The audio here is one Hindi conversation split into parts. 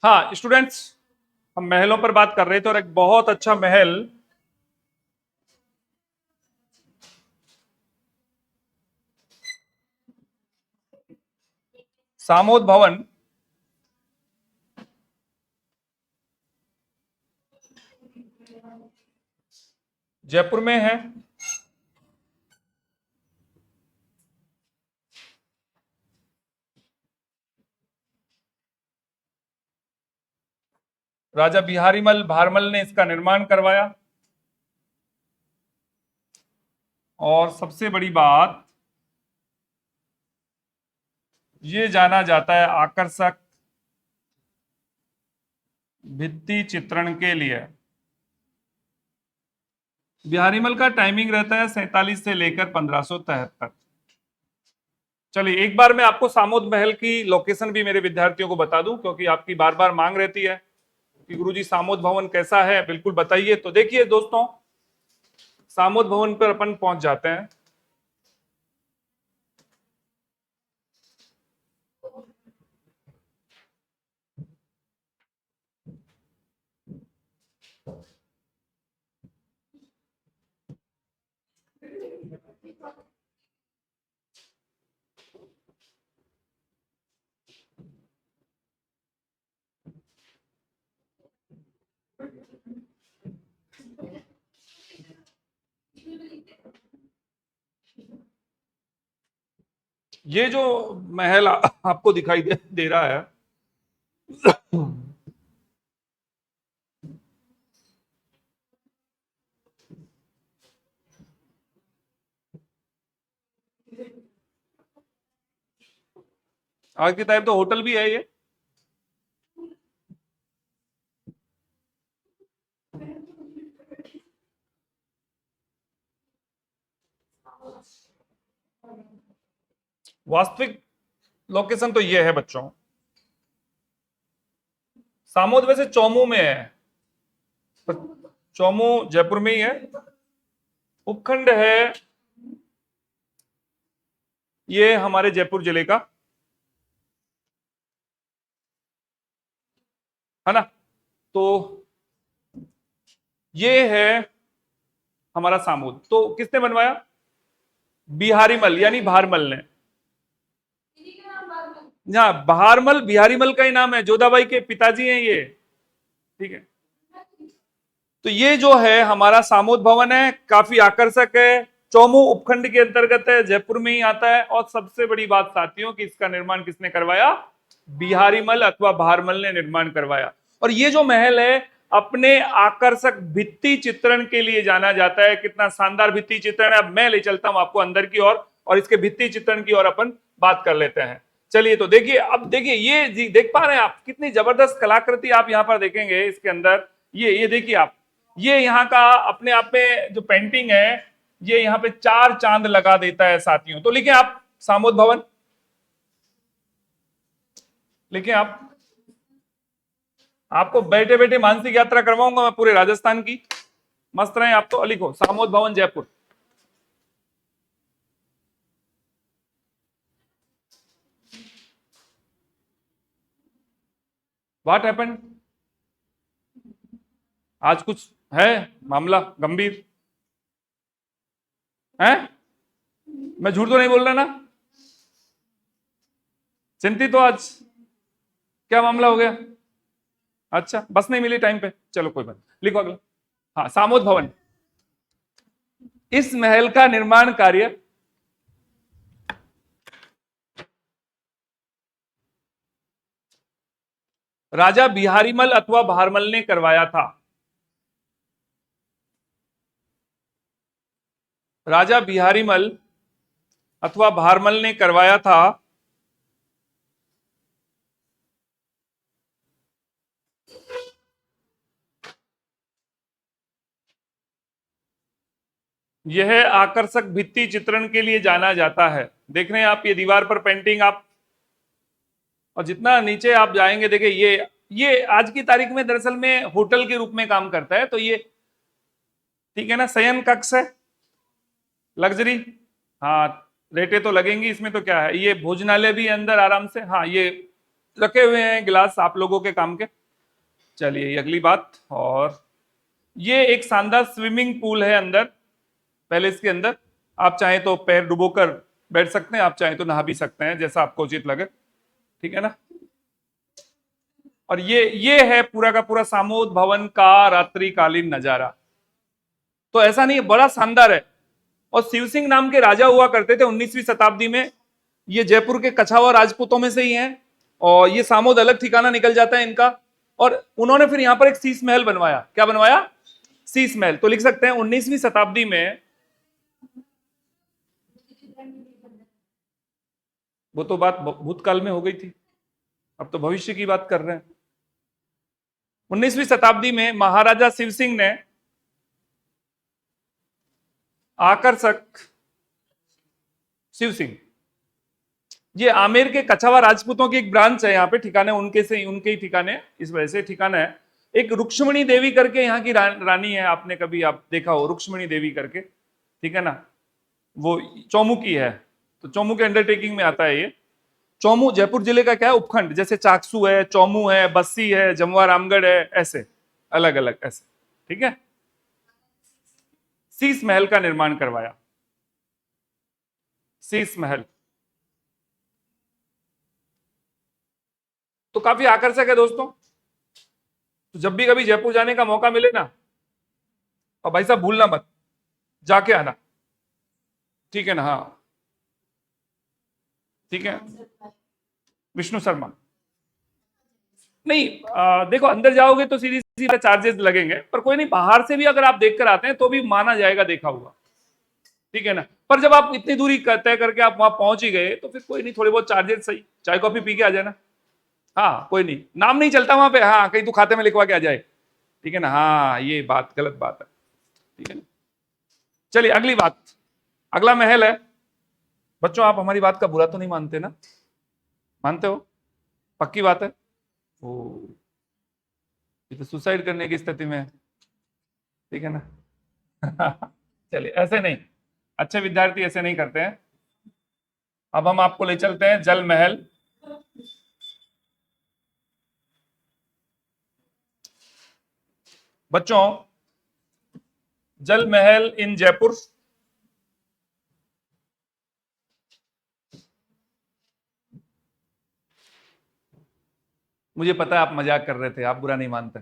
हाँ स्टूडेंट्स, हम महलों पर बात कर रहे थे और एक बहुत अच्छा महल सामोद भवन जयपुर में है। राजा बिहारीमल भारमल ने इसका निर्माण करवाया। और सबसे बड़ी बात, ये जाना जाता है आकर्षक भित्ति चित्रण के लिए। बिहारीमल का टाइमिंग रहता है 47 से लेकर 1573। चलिए एक बार मैं आपको सामोद महल की लोकेशन भी मेरे विद्यार्थियों को बता दूं, क्योंकि आपकी बार बार मांग रहती है कि गुरुजी सामोद भवन कैसा है, बिल्कुल बताइए। तो देखिए दोस्तों, सामोद भवन पर अपन पहुंच जाते हैं। ये जो महल आपको दिखाई दे रहा है, आज की टाइप तो होटल भी है ये। वास्तविक लोकेशन तो ये है बच्चों। सामोद वैसे चौमू में है, पर चौमू जयपुर में ही है। उपखंड है ये हमारे जयपुर जिले का, है ना। तो ये है हमारा सामोद। तो किसने बनवाया? बिहारीमल यानी भारमल ने। हाँ, बहारमल बिहारीमल का ही नाम है, जोधाबाई के पिताजी हैं ये। ठीक है। तो ये जो है हमारा सामोद भवन है, काफी आकर्षक है, चौमू उपखंड के अंतर्गत है, जयपुर में ही आता है। और सबसे बड़ी बात साथियों कि इसका निर्माण किसने करवाया? बिहारीमल अथवा भारमल ने निर्माण करवाया। और ये जो महल है अपने आकर्षक भित्ति चित्रण के लिए जाना जाता है। कितना शानदार भित्ति चित्रण है। अब मैं ले चलता हूं आपको अंदर की ओर और इसके भित्ति चित्रण की ओर अपन बात कर लेते हैं। चलिए तो देखिए, अब देखिए ये देख पा रहे हैं आप, कितनी जबरदस्त कलाकृति आप यहां पर देखेंगे इसके अंदर। ये देखिए आप, ये यहाँ का अपने आप में जो पेंटिंग है, ये यहाँ पे 4 चांद लगा देता है साथियों। तो लिखें आप सामोद भवन, लिखें आप। आपको बैठे बैठे मानसिक यात्रा करवाऊंगा मैं पूरे राजस्थान की। मस्त रहे आप तो। लिखो सामोद भवन जयपुर। What happened? आज कुछ है मामला गंभीर है? मैं झूठ तो नहीं बोल रहा ना? चिंतित तो आज क्या मामला हो गया? अच्छा, बस नहीं मिली टाइम पे, चलो कोई बात। लिखो अगला। हाँ, सामोद भवन। इस महल का निर्माण कार्य राजा बिहारीमल अथवा भारमल ने करवाया था। राजा बिहारीमल अथवा भारमल ने करवाया था। यह आकर्षक भित्ति चित्रण के लिए जाना जाता है। देख रहे हैं आप ये दीवार पर पेंटिंग आप, और जितना नीचे आप जाएंगे देखिए ये आज की तारीख में दरअसल में होटल के रूप में काम करता है। तो ये ठीक है ना, शयन कक्ष है, लग्जरी। हाँ, रेटे तो लगेंगी इसमें, तो क्या है, ये भोजनालय भी है अंदर आराम से। हाँ, ये रखे हुए हैं गिलास आप लोगों के काम के। चलिए ये अगली बात। और ये एक शानदार स्विमिंग पूल है अंदर, पैलेस के अंदर। आप चाहें तो पैर डुबोकर बैठ सकते हैं, आप चाहें तो नहा भी सकते हैं, जैसा आपको उचित लगे। ठीक है ना। और ये है पूरा का पूरा सामोद भवन का रात्रिकालीन नजारा। तो ऐसा नहीं है, बड़ा शानदार है। और शिव सिंह नाम के राजा हुआ करते थे 19वीं शताब्दी में। ये जयपुर के कछावा राजपूतों में से ही हैं। और ये सामोद अलग ठिकाना निकल जाता है इनका। और उन्होंने फिर यहां पर एक शीश महल बनवाया। क्या बनवाया? शीश महल। तो लिख सकते हैं 19वीं शताब्दी में। वो तो बात भूतकाल में हो गई थी, अब तो भविष्य की बात कर रहे हैं। 19वीं शताब्दी में महाराजा शिव सिंह ने आकर्षक, शिव सिंह, ये आमेर के कछावा राजपूतों की एक ब्रांच है यहाँ पे, ठिकाने उनके से उनके ही ठिकाने, इस वजह से ठिकाना है। एक रुक्ष्मणी देवी करके यहाँ की रानी है, आपने कभी आप देखा हो रुक्ष्मणी देवी करके, ठीक है ना। वो चौमू की है, तो चौमू के अंडरटेकिंग में आता है ये। चौमू जयपुर जिले का क्या है, उपखंड, जैसे चाकसू है, चौमू है, बस्सी है, जमुआ रामगढ़ है, ऐसे अलग अलग ऐसे। ठीक है। शीश महल का निर्माण करवाया, शीश महल। तो काफी आकर्षक है दोस्तों। तो जब भी कभी जयपुर जाने का मौका मिले ना, और भाई साहब भूलना मत, जाके आना। ठीक है ना। हाँ ठीक है। विष्णु शर्मा नहीं, देखो अंदर जाओगे तो सीधी सीधा चार्जेस लगेंगे, पर कोई नहीं, बाहर से भी अगर आप देखकर आते हैं तो भी माना जाएगा देखा हुआ। ठीक है ना। पर जब आप इतनी दूरी तय करके आप वहां पहुंच ही गए तो फिर कोई नहीं, थोड़े बहुत चार्जेस सही, चाय कॉफी पी के आ जाना। हाँ कोई नहीं, नाम नहीं चलता वहां पे, हाँ कहीं तो खाते में लिखवा के आ जाए। ठीक है ना। हाँ ये बात गलत बात है। ठीक है ना। चलिए अगली बात, अगला महल है। बच्चों आप हमारी बात का बुरा तो नहीं मानते ना? मानते हो? पक्की बात है। ओ, ये तो सुसाइड करने की स्थिति में है। ठीक है ना। चलिए ऐसे नहीं, अच्छे विद्यार्थी ऐसे नहीं करते हैं। अब हम आपको ले चलते हैं जल महल। बच्चों जल महल इन जयपुर, मुझे पता है आप मजाक कर रहे थे, आप बुरा नहीं मानते।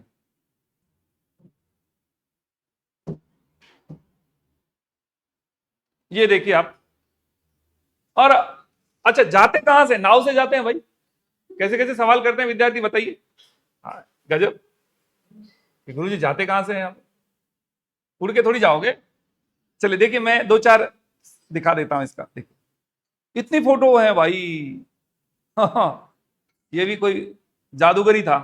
ये देखिए आप। और अच्छा, जाते कहां से? नाव से जाते हैं भाई? कैसे कैसे सवाल करते हैं विद्यार्थी, बताइए। हाँ, गजब। गुरु जी जाते कहां से हैं आप? उड़ के थोड़ी जाओगे। चलिए देखिए मैं दो चार दिखा देता हूं इसका, देखिए इतनी फोटो है भाई। हाँ, ये भी कोई जादूगर ही था।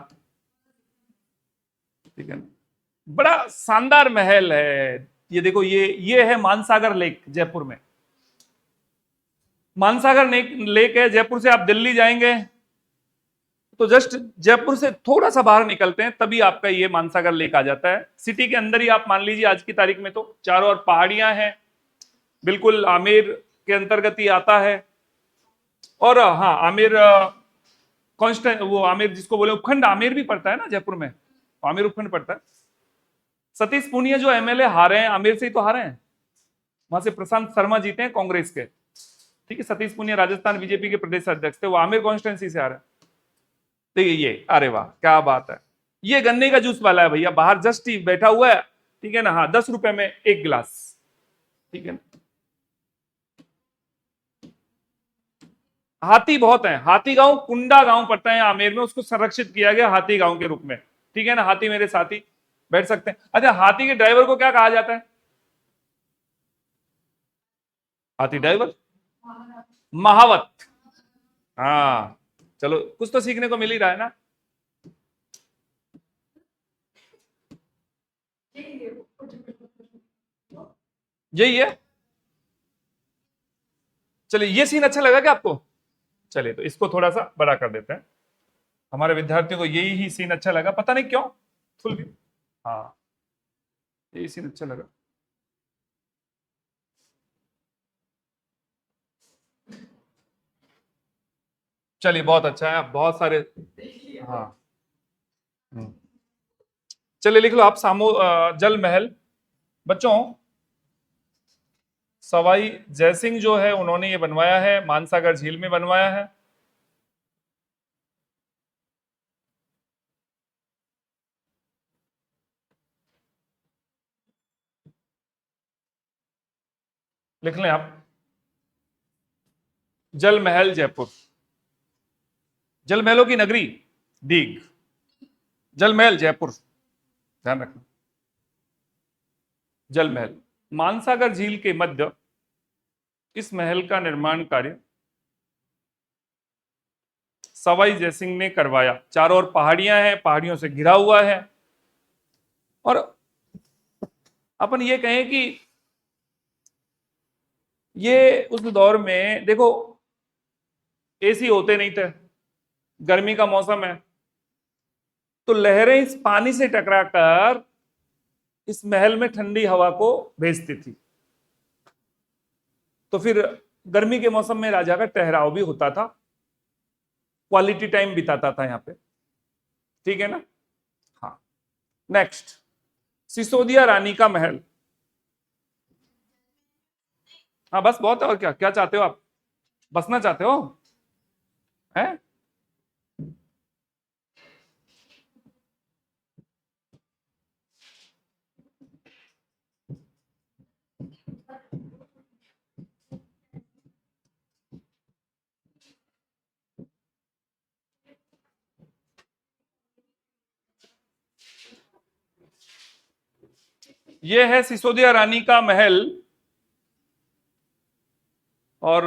ठीक है ना। बड़ा शानदार महल है। ये देखो, ये है मानसागर लेक जयपुर में। मानसागर लेक है, जयपुर से आप दिल्ली जाएंगे तो जस्ट जयपुर से थोड़ा सा बाहर निकलते हैं तभी आपका ये मानसागर लेक आ जाता है। सिटी के अंदर ही आप मान लीजिए, आज की तारीख में तो चारों ओर पहाड़ियां हैं, बिल्कुल आमेर के अंतर्गत ही आता है। और हाँ आमेर कांस्टेंट, वो आमेर जिसको बोले उपखंड, आमेर भी पड़ता है ना जयपुर में, आमेर उपखंड पड़ता है। सतीश पूनिया जो एमएलए हारे हैं, आमेर से ही तो हारे हैं। वहां से प्रशांत शर्मा जीते हैं कांग्रेस के। ठीक है, सतीश पूनिया राजस्थान बीजेपी के प्रदेश अध्यक्ष थे, वो आमेर कॉन्स्टिट्यूंसी से आ रहे हैं। देखिए ये, अरे वाह क्या बात है। ये गन्ने का जूस वाला है भैया, बाहर जस्ट ही बैठा हुआ है। ठीक है ना। हाँ 10 रुपए में एक गिलास। ठीक है ना। हाथी बहुत है, हाथी गांव कुंडा गांव पड़ता है आमेर में, उसको संरक्षित किया गया हाथी गांव के रूप में। ठीक है ना। हाथी मेरे साथी बैठ सकते हैं। अच्छा, हाथी के ड्राइवर को क्या कहा जाता है? हाथी ड्राइवर महावत। हाँ चलो, कुछ तो सीखने को मिल ही रहा है ना। यही है। चलिए ये सीन अच्छा लगा क्या आपको? चलिए तो इसको थोड़ा सा बड़ा कर देते हैं। हमारे विद्यार्थियों को यही ही सीन अच्छा लगा, पता नहीं क्यों। फुल भी, हाँ यही सीन अच्छा लगा। चलिए बहुत अच्छा है, आप बहुत सारे। हाँ। हम्म। चलिए लिख लो आप, जल महल। बच्चों, सवाई जयसिंह जो है उन्होंने ये बनवाया है, मानसागर झील में बनवाया है। लिख लें आप, जल महल जयपुर, जल महलों की नगरी दीघ, जल महल जयपुर, ध्यान रखना। जल महल, मानसागर झील के मध्य इस महल का निर्माण कार्य सवाई जयसिंह ने करवाया। चारों ओर पहाड़ियां हैं, पहाड़ियों से घिरा हुआ है। और अपन ये कहें कि ये उस दौर में देखो, एसी होते नहीं थे, गर्मी का मौसम है, तो लहरें इस पानी से टकराकर इस महल में ठंडी हवा को भेजती थी। तो फिर गर्मी के मौसम में राजा का ठहराव भी होता था, क्वालिटी टाइम बिताता था यहाँ पे। ठीक है ना। हाँ। नेक्स्ट, सिसोदिया रानी का महल। हाँ बस बहुत है, और क्या क्या चाहते हो आप, बसना चाहते हो हैं? ये है सिसोदिया रानी का महल। और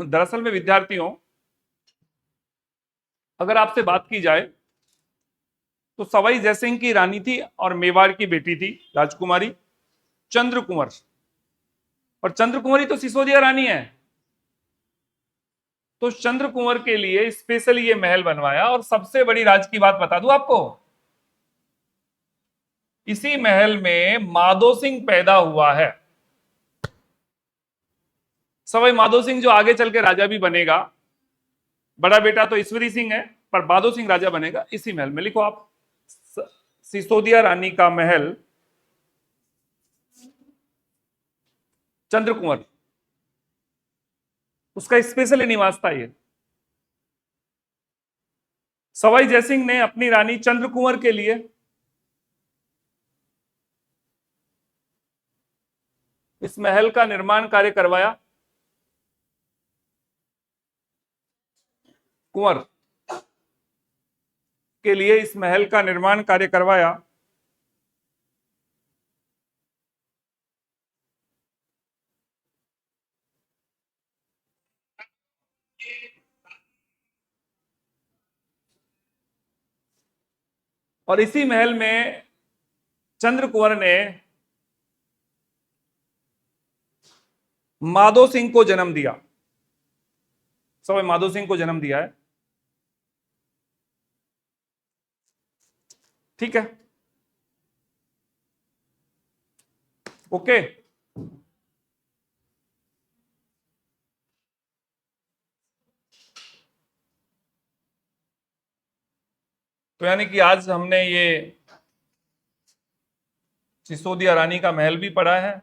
दरअसल में विद्यार्थियों, अगर आपसे बात की जाए तो सवाई जयसिंह की रानी थी और मेवाड़ की बेटी थी राजकुमारी चंद्र कुंवर। और चंद्र कुंवरी तो सिसोदिया रानी है। तो चंद्र कुंवर के लिए स्पेशली ये महल बनवाया। और सबसे बड़ी राज की बात बता दूं आपको, इसी महल में माधो सिंह पैदा हुआ है। सवाई माधो सिंह जो आगे चल के राजा भी बनेगा, बड़ा बेटा तो ईश्वरी सिंह है, पर माधो सिंह राजा बनेगा इसी महल में। लिखो आप, सिसोदिया रानी का महल चंद्र कुंवर, उसका स्पेशल निवास था ये। सवाई जयसिंह ने अपनी रानी चंद्र कुंवर के लिए इस महल का निर्माण कार्य करवाया। कुंवर के लिए इस महल का निर्माण कार्य करवाया। और इसी महल में चंद्र कुंवर ने माधो सिंह को जन्म दिया। सवाई माधो सिंह को जन्म दिया है। ठीक है, ओके। तो यानी कि आज हमने ये सिसोदिया रानी का महल भी पढ़ा है।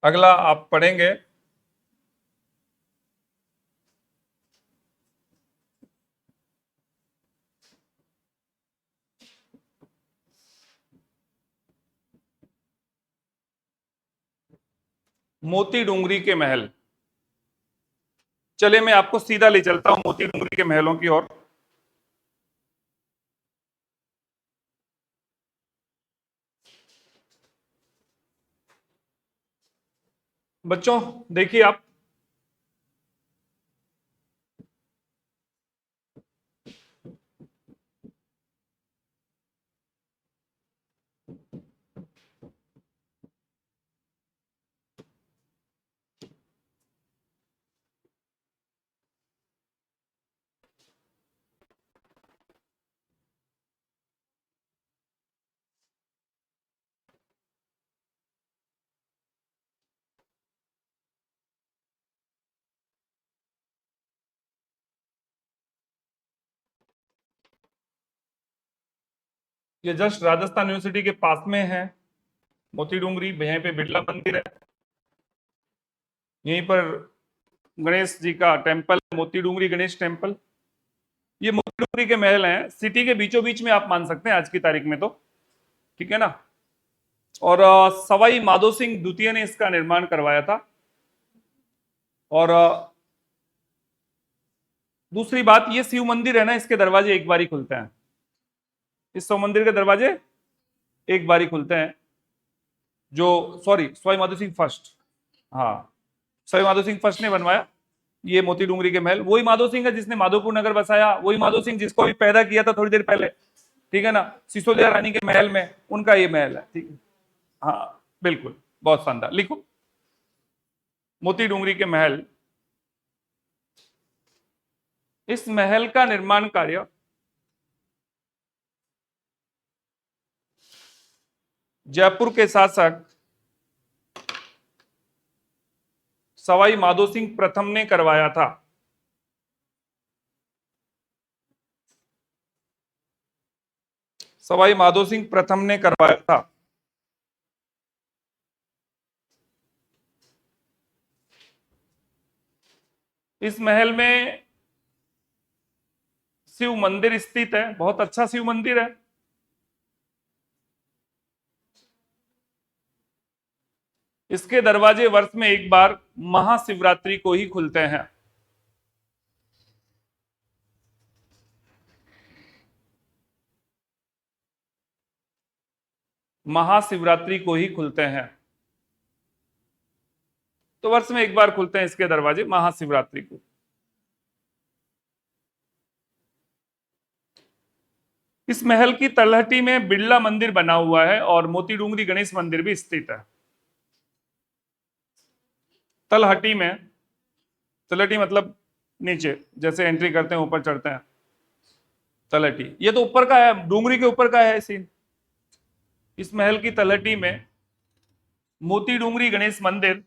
अगला आप पढ़ेंगे मोती डूंगरी के महल। चले मैं आपको सीधा ले चलता हूं मोती डूंगरी के महलों की ओर। बच्चों देखिए आप, ये जस्ट राजस्थान यूनिवर्सिटी के पास में है मोती डूंगरी। यहीं पे बिरला मंदिर है, यहीं पर गणेश जी का टेम्पल, मोती डूंगरी गणेश टेम्पल। ये मोती डूंगरी के महल हैं, सिटी के बीचों बीच में आप मान सकते हैं आज की तारीख में तो, ठीक है ना। और सवाई माधो सिंह द्वितीय ने इसका निर्माण करवाया था। और दूसरी बात, ये शिव मंदिर है ना, इसके दरवाजे एक बार ही खुलते हैं। इस शिव मंदिर के दरवाजे एक बार ही खुलते हैं। जो, सॉरी, सवाई माधो सिंह फर्स्ट, हाँ, सवाई माधो सिंह फर्स्ट ने बनवाया ये मोती डूंगरी के महल। वही माधो सिंह है जिसने माधोपुर नगर बसाया, वही माधो सिंह जिसको भी पैदा किया था थोड़ी देर पहले, ठीक है ना, सिसोदिया रानी के महल में, उनका ये महल है, ठीक है। हाँ बिल्कुल, बहुत शानदार। लिखो मोती डूंगरी के महल। इस महल का निर्माण कार्य जयपुर के शासक सवाई माधो सिंह प्रथम ने करवाया था। सवाई माधो सिंह प्रथम ने करवाया था। इस महल में शिव मंदिर स्थित है, बहुत अच्छा शिव मंदिर है। इसके दरवाजे वर्ष में एक बार महाशिवरात्रि को ही खुलते हैं। महाशिवरात्रि को ही खुलते हैं, तो वर्ष में एक बार खुलते हैं इसके दरवाजे महाशिवरात्रि को। इस महल की तलहटी में बिड़ला मंदिर बना हुआ है और मोती डूंगरी गणेश मंदिर भी स्थित है। तलहटी में, तलहटी मतलब नीचे, जैसे एंट्री करते हैं ऊपर चढ़ते हैं, तलहटी। ये तो ऊपर का है, डूंगरी के ऊपर का है सीन। इस महल की तलहटी में मोती डूंगरी गणेश मंदिर,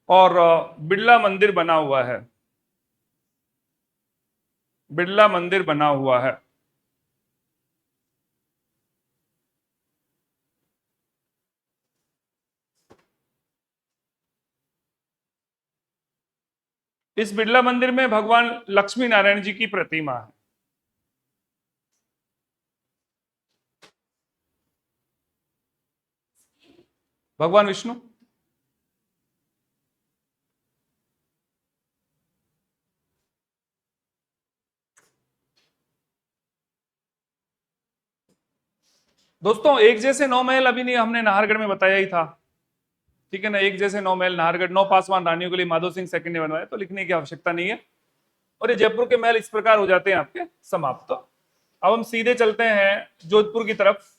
और बिड़ला मंदिर बना हुआ है। बिड़ला मंदिर बना हुआ है। इस बिड़ला मंदिर में भगवान लक्ष्मी नारायण जी की प्रतिमा है। भगवान विष्णु, दोस्तों एक जैसे नौ महल अभी नहीं, हमने नाहरगढ़ में बताया ही था, ठीक है ना। एक जैसे नौ महल नाहरगढ़, नौ पासवान रानियों के लिए माधो सिंह सेकंड ने बनवाया, तो लिखने की आवश्यकता नहीं है। और ये जयपुर के महल इस प्रकार हो जाते हैं आपके समाप्त। अब हम सीधे चलते हैं जोधपुर की तरफ।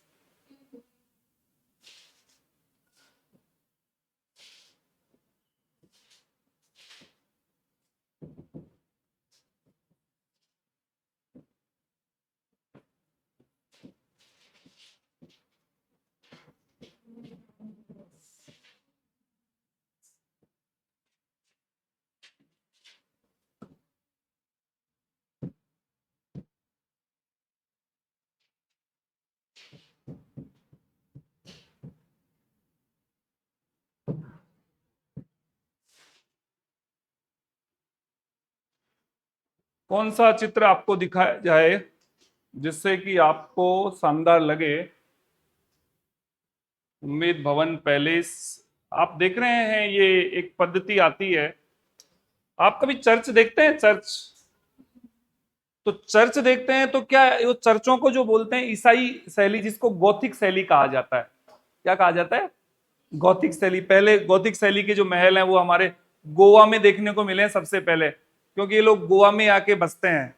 कौन सा चित्र आपको दिखाया जाए जिससे कि आपको शानदार लगे। उम्मीद भवन पैलेस, आप देख रहे हैं, ये एक पद्धति आती है। आप कभी चर्च देखते हैं? चर्च, तो चर्च देखते हैं तो क्या वो चर्चों को जो बोलते हैं ईसाई शैली, जिसको गौथिक शैली कहा जाता है, क्या कहा जाता है? गौथिक शैली। पहले गौथिक शैली के जो महल हैं वो हमारे गोवा में देखने को मिले हैं सबसे पहले, क्योंकि ये लोग गोवा में आके बसते हैं,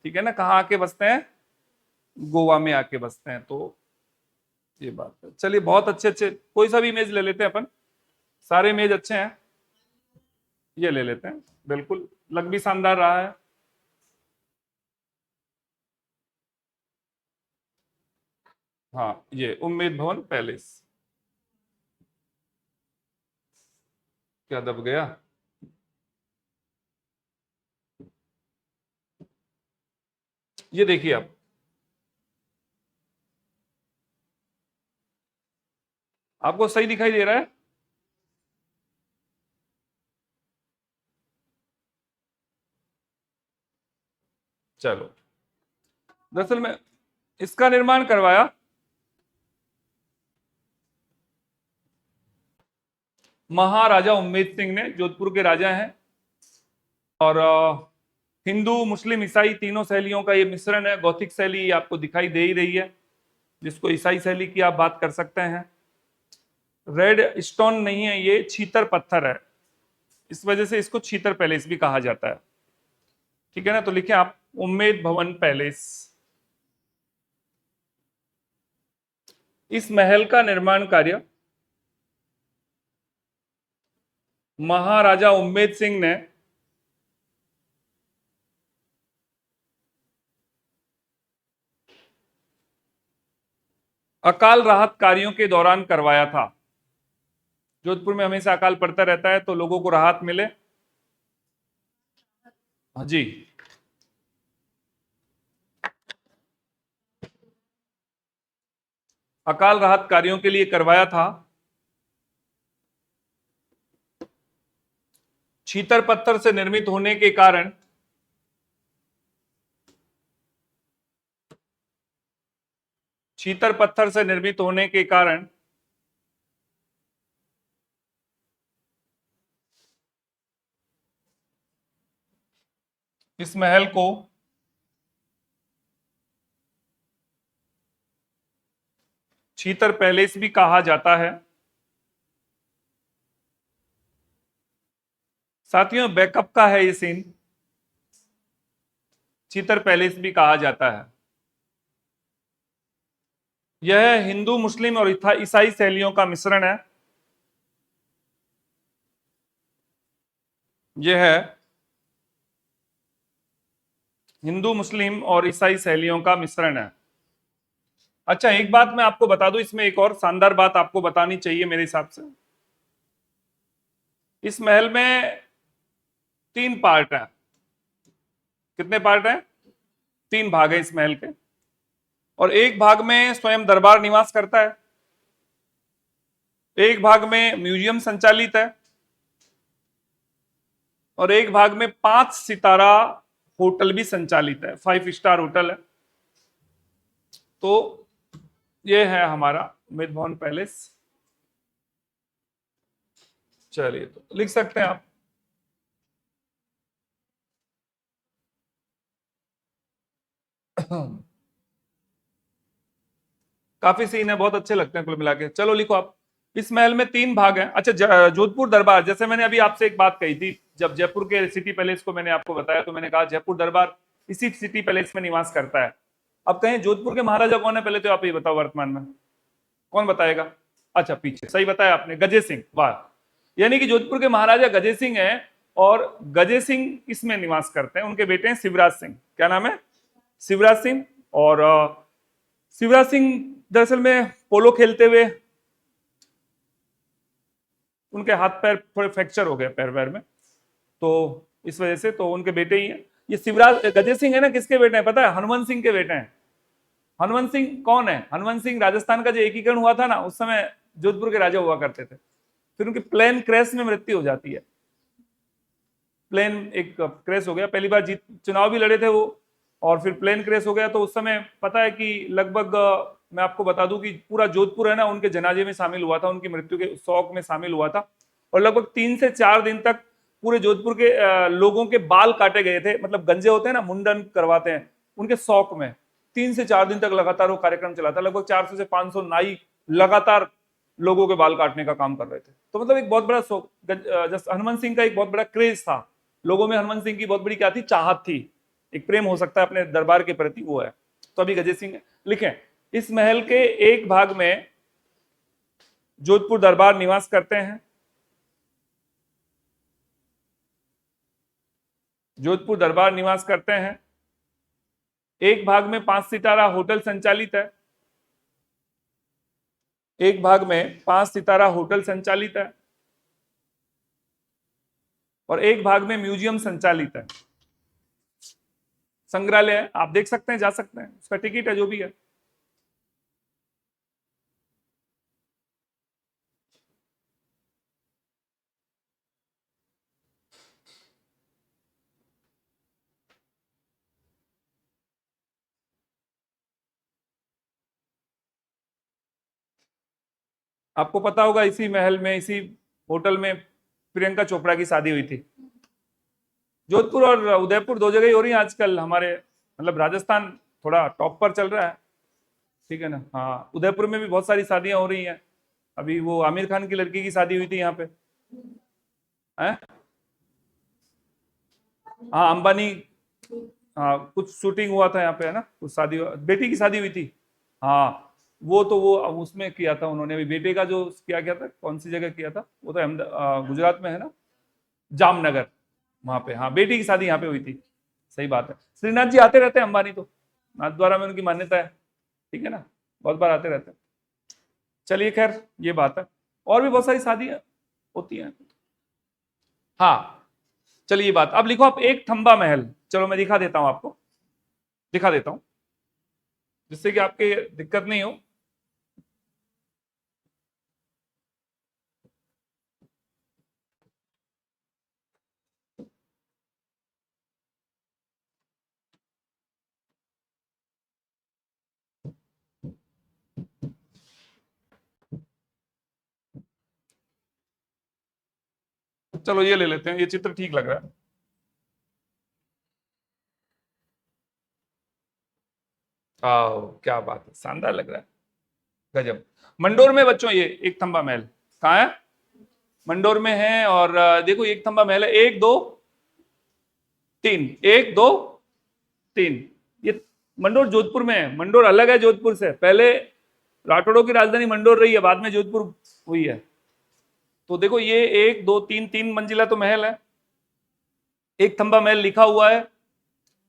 ठीक है ना। कहाँ आके बसते हैं? गोवा में आके बसते हैं। तो ये बात है। चलिए, बहुत अच्छे अच्छे, कोई सा भी इमेज ले लेते हैं अपन, सारे इमेज अच्छे हैं, ये ले लेते हैं। बिल्कुल, लग भी शानदार रहा है। हाँ, ये उम्मीद भवन पैलेस। क्या दब गया? ये देखिए आप, आपको सही दिखाई दे रहा है? चलो, दरअसल में इसका निर्माण करवाया महाराजा उम्मेद सिंह ने, जोधपुर के राजा हैं। और हिंदू मुस्लिम ईसाई तीनों शैलियों का ये मिश्रण है। गौथिक शैली आपको दिखाई दे ही रही है, जिसको ईसाई शैली की आप बात कर सकते हैं। रेड स्टोन नहीं है, ये छीतर पत्थर है, इस वजह से इसको छीतर पैलेस भी कहा जाता है। ठीक है ना, तो लिखें आप उम्मेद भवन पैलेस। इस महल का निर्माण कार्य महाराजा उम्मेद सिंह ने अकाल राहत कार्यों के दौरान करवाया था। जोधपुर में हमेशा अकाल पड़ता रहता है, तो लोगों को राहत मिले। हाँ जी, अकाल राहत कार्यों के लिए करवाया था। छीतर पत्थर से निर्मित होने के कारण छीतर पत्थर से निर्मित होने के कारण इस महल को छीतर पैलेस भी कहा जाता है। साथियों, बैकअप का है ये सीन, छीतर पैलेस भी कहा जाता है। यह हिंदू मुस्लिम और ईसाई शैलियों का मिश्रण है। यह है हिंदू मुस्लिम और ईसाई शैलियों का मिश्रण है। अच्छा, एक बात मैं आपको बता दूं, इसमें एक और शानदार बात आपको बतानी चाहिए मेरे हिसाब से। इस महल में 3 पार्ट हैं। कितने पार्ट हैं? 3 भाग हैं इस महल के। और एक भाग में स्वयं दरबार निवास करता है, एक भाग में म्यूजियम संचालित है, और एक भाग में 5 सितारा होटल भी संचालित है, 5 स्टार होटल है। तो ये है हमारा उम्मेद भवन पैलेस। चलिए, तो लिख सकते हैं आप। काफी सीन है, बहुत अच्छे लगते हैं कुल मिला के। चलो लिखो आप। इस महल में 3 भाग हैं। अच्छा, जोधपुर दरबार, जैसे मैंने अभी आपसे एक बात कही थी, जब जयपुर के सिटी पैलेस को मैंने आपको बताया, तो मैंने कहा जयपुर दरबार इसी सिटी पैलेस में निवास करता है। अब कहें जोधपुर के महाराजा कौन है, पहले तो आप ये बताओ वर्तमान में कौन बताएगा? अच्छा, पीछे सही बताया आपने, गजे सिंह। वाह, यानी कि जोधपुर के महाराजा गजे सिंह हैं, और गजे सिंह इसमें निवास करते हैं। उनके बेटे हैं शिवराज सिंह। क्या नाम है? शिवराज सिंह। और शिवराज सिंह दरअसल में पोलो खेलते हुए उनके हाथ पैर थोड़े फ्रैक्चर हो गए, पैर पैर में, तो इस वजह से तो उनके बेटे ही हैं। ये शिवराज गजे सिंह है ना, किसके बेटे हैं पता है? हनुमंत सिंह के बेटे हैं। हनुमंत सिंह कौन है? हनुमंत सिंह राजस्थान का जो एकीकरण हुआ था ना, उस समय जोधपुर के राजा हुआ करते थे। फिर उनकी प्लेन क्रैश में मृत्यु हो जाती है। प्लेन एक क्रैश हो गया, पहली बार जीत चुनाव भी लड़े थे वो, और फिर प्लेन क्रैश हो गया। तो उस समय पता है कि लगभग मैं आपको बता दूं कि पूरा जोधपुर है ना, उनके जनाजे में शामिल हुआ था, उनकी मृत्यु के शोक में शामिल हुआ था। और लगभग 3 से 4 दिन तक पूरे जोधपुर के लोगों के बाल काटे गए थे। मतलब गंजे होते हैं ना, मुंडन करवाते हैं, उनके शौक में 3 से 4 दिन तक लगातार वो कार्यक्रम चला था। लगभग 400 से 500 नाई लगातार लोगों के बाल काटने का काम कर रहे थे। तो मतलब एक बहुत बड़ा शौक, हनुमंत सिंह का एक बहुत बड़ा क्रेज था लोगों में। हनुमंत सिंह की बहुत बड़ी क्या थी? चाहत थी, एक प्रेम हो सकता है अपने दरबार के प्रति, वो है। तो अभी गजे सिंह लिखें। इस महल के एक भाग में जोधपुर दरबार निवास करते हैं। जोधपुर दरबार निवास करते हैं। एक भाग में 5 सितारा होटल संचालित है। एक भाग में 5 सितारा होटल संचालित है। और एक भाग में म्यूजियम संचालित है, संग्रहालय है, आप देख सकते हैं, जा सकते हैं, उसका टिकट है, जो भी है। आपको पता होगा इसी महल में, इसी होटल में प्रियंका चोपड़ा की शादी हुई थी। जोधपुर और उदयपुर दो जगह ही हो रही है आजकल, हमारे मतलब राजस्थान थोड़ा टॉप पर चल रहा है, ठीक है ना। हाँ, उदयपुर में भी बहुत सारी शादियां हो रही हैं। अभी वो आमिर खान की लड़की की शादी हुई थी यहाँ पे, है। हाँ, अंबानी। हाँ, कुछ शूटिंग हुआ था यहाँ पे, है ना, कुछ शादी, बेटी की शादी हुई थी। हाँ, वो तो वो उसमें किया था उन्होंने, अभी बेटे का जो किया गया था, कौन सी जगह किया था वो, तो गुजरात में है ना, जामनगर, वहां पे। हाँ, बेटी की शादी यहाँ पे हुई थी, सही बात है। श्रीनाथ जी आते रहते हैं, अंबानी तो नाथ द्वारा में उनकी मान्यता है, ठीक है ना, बहुत बार आते रहते हैं। चलिए खैर, ये बात है, और भी बहुत सारी शादियां होती हैं। हाँ, चलिए ये बात, अब लिखो आप एक थंबा महल। चलो मैं दिखा देता हूं आपको, दिखा देता हूं, जिससे कि आपके दिक्कत नहीं हो। चलो ये ले लेते हैं, ये चित्र ठीक लग रहा है। आओ, क्या बात है, शानदार लग रहा है, गजब। मंडोर में बच्चों ये एक थंबा महल कहाँ है? मंडोर में है। और देखो, एक थंबा महल है, एक दो तीन, एक दो तीन। ये मंडोर जोधपुर में है, मंडोर अलग है जोधपुर से। पहले राठौड़ों की राजधानी मंडोर रही है, बाद में जोधपुर हुई है। तो देखो, ये एक दो तीन, तीन मंजिला तो महल है, एक थंबा महल लिखा हुआ है।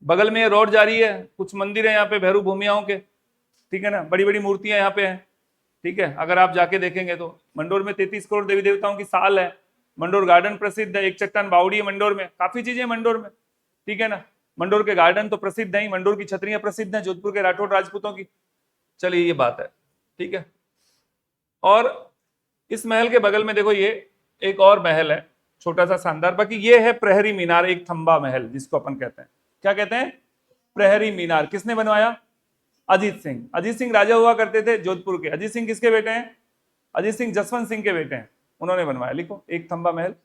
बगल में ये रोड जा रही है, कुछ मंदिर है यहाँ पे भैरव भूमियाओं के, ठीक है ना, बड़ी बड़ी मूर्तियां यहाँ पे हैं, ठीक है। अगर आप जाके देखेंगे तो मंडोर में 33 करोड़ देवी देवताओं की साल है। मंडोर गार्डन प्रसिद्ध है, एक चट्टान बावड़ी है मंडोर में, काफी चीजें मंडोर में, ठीक है ना। मंडोर के गार्डन तो प्रसिद्ध है ही, मंडोर की छतरियां प्रसिद्ध हैं जोधपुर के राठौड़ राजपूतों की। चलिए ये बात है, ठीक है। और इस महल के बगल में देखो, ये एक और महल है, छोटा सा शानदार। बाकी ये है प्रहरी मीनार, एक थंबा महल जिसको अपन कहते हैं, क्या कहते हैं? प्रहरी मीनार। किसने बनवाया? अजीत सिंह। अजीत सिंह राजा हुआ करते थे जोधपुर के। अजीत सिंह किसके बेटे हैं? अजीत सिंह जसवंत सिंह के बेटे हैं, उन्होंने बनवाया। लिखो, एक थंबा महल।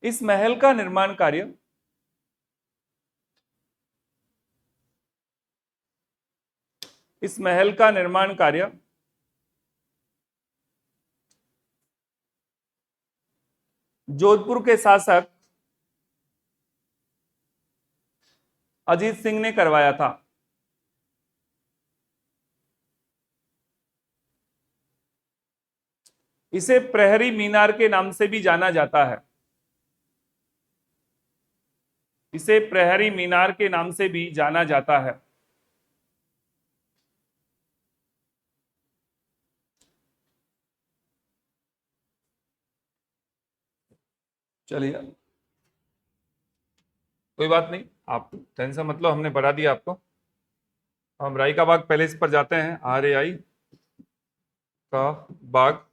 इस महल का निर्माण कार्य इस महल का निर्माण कार्य जोधपुर के शासक अजीत सिंह ने करवाया था। इसे प्रहरी मीनार के नाम से भी जाना जाता है। इसे प्रहरी मीनार के नाम से भी जाना जाता है। चलिए, कोई बात नहीं, आप टेंशन मत लो, हमने बढ़ा दिया आपको। हम राई का बाग पैलेस पर जाते हैं, RAI का बाग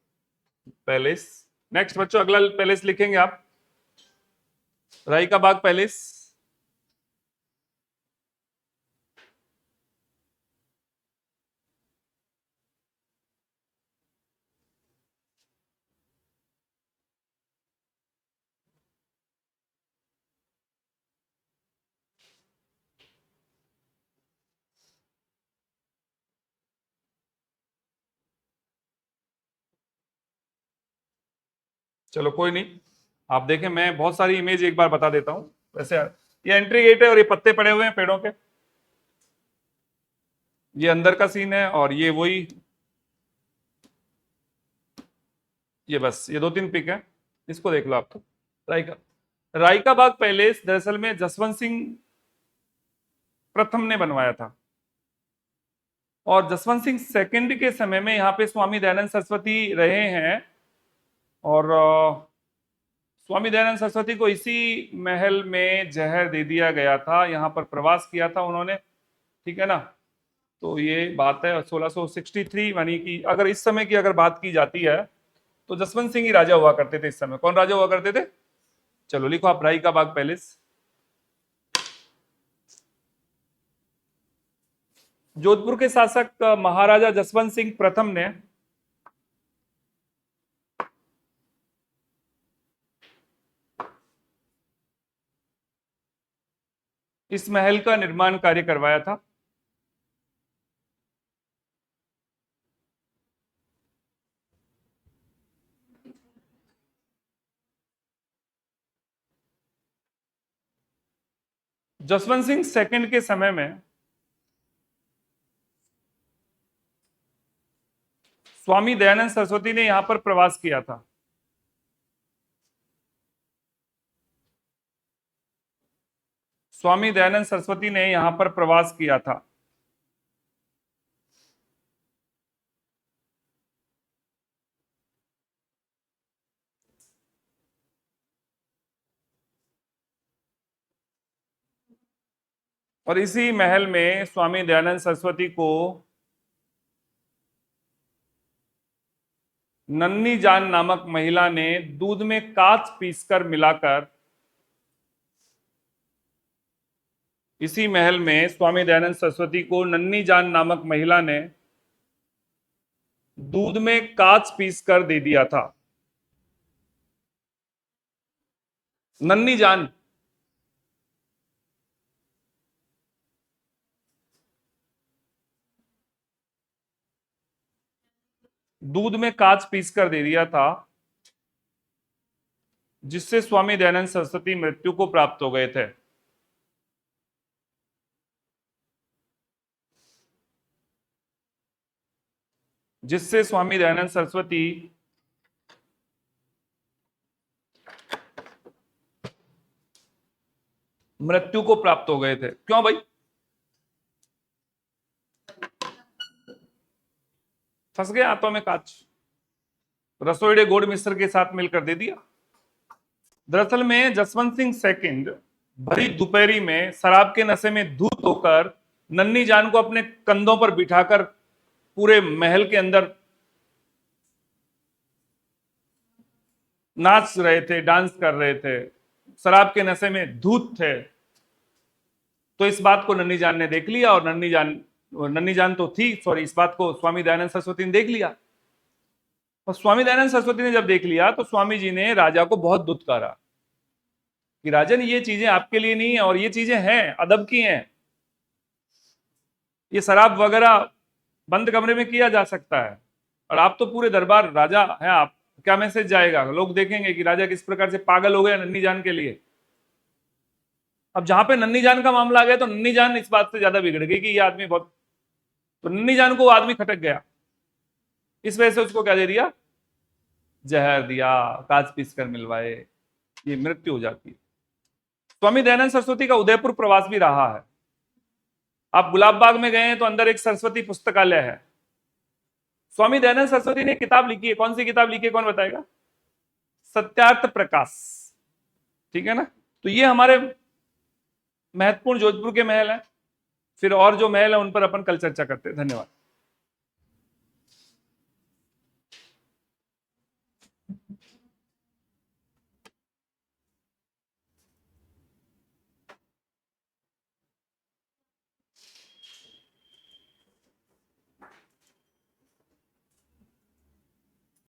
पैलेस। नेक्स्ट बच्चों, अगला पैलेस लिखेंगे आप, राई का बाग पैलेस। चलो कोई नहीं, आप देखें, मैं बहुत सारी इमेज एक बार बता देता हूं। वैसे ये एंट्री गेट है, और ये पत्ते पड़े हुए हैं पेड़ों के, ये अंदर का सीन है। और ये वही, ये बस ये दो तीन पिक है, इसको देख लो आप तो। राई का बाग पैलेस दरअसल में जसवंत सिंह प्रथम ने बनवाया था। और जसवंत सिंह सेकंड के समय में यहाँ पे स्वामी दयानंद सरस्वती रहे हैं। और स्वामी दयानंद सरस्वती को इसी महल में जहर दे दिया गया था, यहाँ पर प्रवास किया था उन्होंने, ठीक है ना। तो ये बात है 1663, यानी कि अगर इस समय की अगर बात की जाती है तो जसवंत सिंह ही राजा हुआ करते थे इस समय। कौन राजा हुआ करते थे? चलो लिखो आप, राई का बाग पैलेस। जोधपुर के शासक महाराजा जसवंत सिंह प्रथम ने इस महल का निर्माण कार्य करवाया था। जसवंत सिंह सेकंड के समय में स्वामी दयानंद सरस्वती ने यहां पर प्रवास किया था। स्वामी दयानंद सरस्वती ने यहां पर प्रवास किया था। और इसी महल में स्वामी दयानंद सरस्वती को नन्नी जान नामक महिला ने दूध में कांच पीसकर मिलाकर, इसी महल में स्वामी दयानंद सरस्वती को नन्नी जान नामक महिला ने दूध में कांच पीसकर दे दिया था। नन्नी जान, दूध में कांच पीसकर दे दिया था, जिससे स्वामी दयानंद सरस्वती मृत्यु को प्राप्त हो गए थे। जिससे स्वामी दयानंद सरस्वती मृत्यु को प्राप्त हो गए थे। क्यों भाई? फंस गया हाथों में कांच, रसोईडे गोड़ मिस्र के साथ मिलकर दे दिया। दरअसल में जसवंत सिंह सेकंड भरी दोपहरी में शराब के नशे में धूत होकर नन्नी जान को अपने कंधों पर बिठाकर पूरे महल के अंदर नाच रहे थे, डांस कर रहे थे, शराब के नशे में धूत थे। तो इस बात को नन्नी जान ने देख लिया, और नन्नी जान तो थी, सॉरी, इस बात को स्वामी दयानंद सरस्वती ने देख लिया। और स्वामी दयानंद सरस्वती ने जब देख लिया तो स्वामी जी ने राजा को बहुत दुत्कारा कि राजन, ये चीजें आपके लिए नहीं है, और ये चीजें हैं अदब की हैं, ये शराब वगैरह बंद कमरे में किया जा सकता है, और आप तो पूरे दरबार राजा हैं, आप क्या मैसेज जाएगा? लोग देखेंगे कि राजा किस प्रकार से पागल हो गया नन्नी जान के लिए। अब जहां पे नन्नी जान का मामला आ गया तो नन्नी जान इस बात से ज्यादा बिगड़ गई कि ये आदमी बहुत, तो नन्नी जान को वो आदमी खटक गया। इस वजह से उसको क्या दे दिया? जहर दिया, कांच पीस कर मिलवाए, ये मृत्यु हो जाती है। स्वामी दयानंद सरस्वती का उदयपुर प्रवास भी रहा है। आप गुलाब बाग में गए हैं तो अंदर एक सरस्वती पुस्तकालय है। स्वामी दयानंद सरस्वती ने किताब लिखी है। कौन सी किताब लिखी है, कौन बताएगा? सत्यार्थ प्रकाश, ठीक है ना। तो ये हमारे महत्वपूर्ण जोधपुर के महल हैं। फिर और जो महल है उन पर अपन कल चर्चा करते हैं। धन्यवाद।